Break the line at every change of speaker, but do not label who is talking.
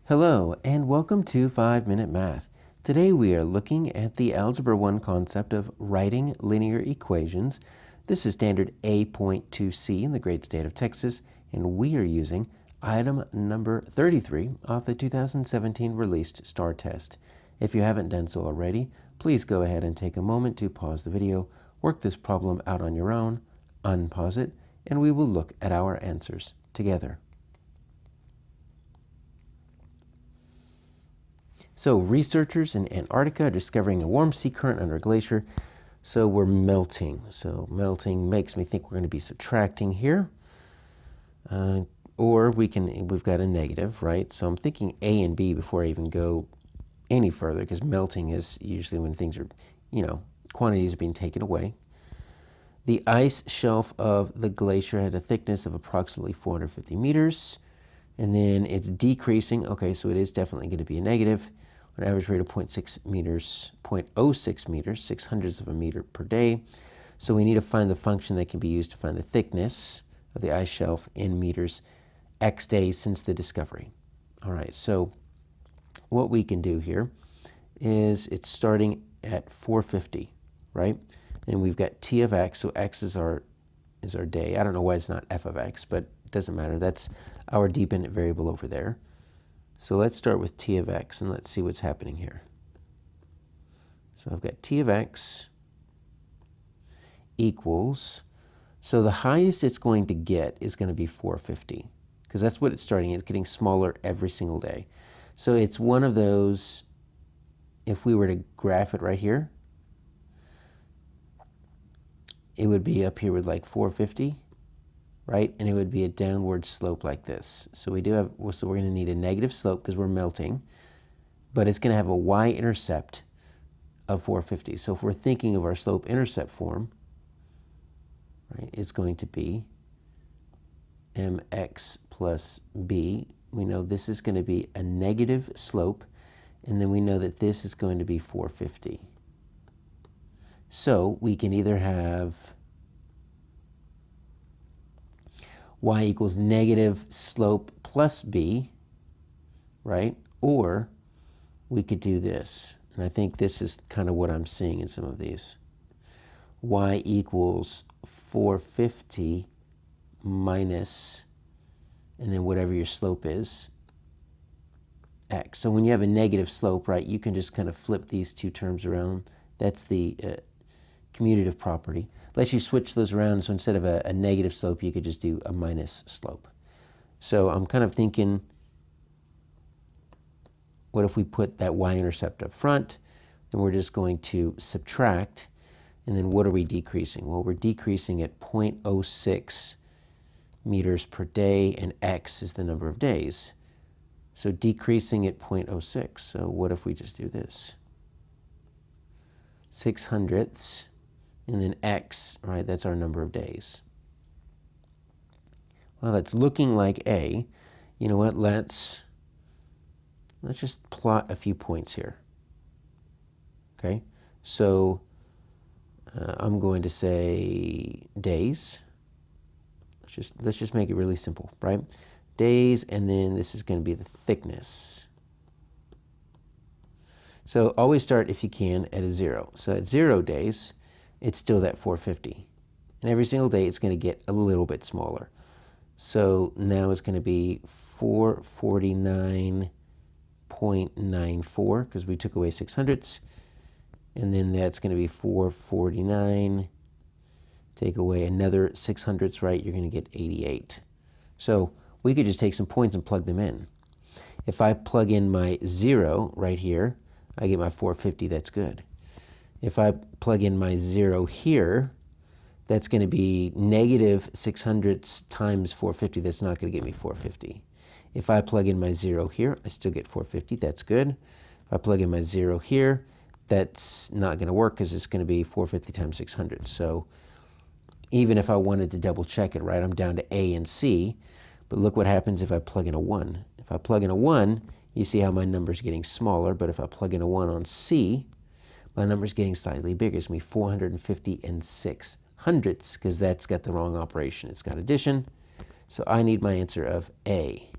Hello, and welcome to 5-Minute Math. Today we are looking at the Algebra 1 concept of writing linear equations. This is standard A.2C in the great state of Texas, and we are using item number 33 of the 2017 released STAAR test. If you haven't done so already, please go ahead and take a moment to pause the video, work this problem out on your own, unpause it, and we will look at our answers together. So researchers in Antarctica are discovering a warm sea current under a glacier. So we're melting. So melting makes me think we're going to be subtracting here. Or we've got a negative, right? So I'm thinking A and B before I even go any further, because melting is usually when things are, quantities are being taken away. The ice shelf of the glacier had a thickness of approximately 450 meters. And then it's decreasing. Okay, so it is definitely going to be a negative. An average rate of 0.6 meters, 0.06 meters, 600ths of a meter per day. So we need to find the function that can be used to find the thickness of the ice shelf in meters x days since the discovery. All right, so what we can do here is it's starting at 450, right? And we've got t of x, so x is our day. I don't know why it's not f of x, but it doesn't matter. That's our dependent variable over there. So let's start with t of x, and let's see what's happening here. So I've got t of x equals, so the highest it's going to get is going to be 450, because that's what it's starting. It's getting smaller every single day. So it's one of those, if we were to graph it right here, it would be up here with like 450. Right? And it would be a downward slope like this. So we're going to need a negative slope because we're melting, but it's going to have a y-intercept of 450. So if we're thinking of our slope-intercept form, right, it's going to be mx plus b. We know this is going to be a negative slope, and then we know that this is going to be 450. So we can either have y equals negative slope plus b, right? Or we could do this, and I think this is kind of what I'm seeing in some of these. Y equals 450 minus, and then whatever your slope is, x. So when you have a negative slope, right, you can just kind of flip these two terms around. That's the commutative property. Lets you switch those around, so instead of a negative slope, you could just do a minus slope. So I'm kind of thinking, what if we put that y-intercept up front, and we're just going to subtract, and then what are we decreasing? Well, we're decreasing at 0.06 meters per day, and x is the number of days. So decreasing at 0.06. So what if we just do this? 600ths. And then x, right, that's our number of days. Well, that's looking like A. You know what, let's just plot a few points here. Okay, so I'm going to say days. Let's just make it really simple, right? Days, and then this is going to be the thickness. So always start, if you can, at a 0. So at 0 days, it's still that 450. And every single day it's going to get a little bit smaller. So now it's going to be 449.94 because we took away 600ths. And then that's going to be 449. Take away another 600ths, right? You're going to get 88. So we could just take some points and plug them in. If I plug in my 0 right here, I get my 450. That's good. If I plug in my 0 here, that's going to be negative 600ths times 450. That's not going to get me 450. If I plug in my 0 here, I still get 450. That's good. If I plug in my 0 here, that's not going to work because it's going to be 450 times 600. So even if I wanted to double check it, right, I'm down to A and C. But look what happens if I plug in a 1. If I plug in a 1, you see how my number's getting smaller. But if I plug in a 1 on C, my number's getting slightly bigger. It's going to be 450 and 600ths because that's got the wrong operation. It's got addition. So I need my answer of A.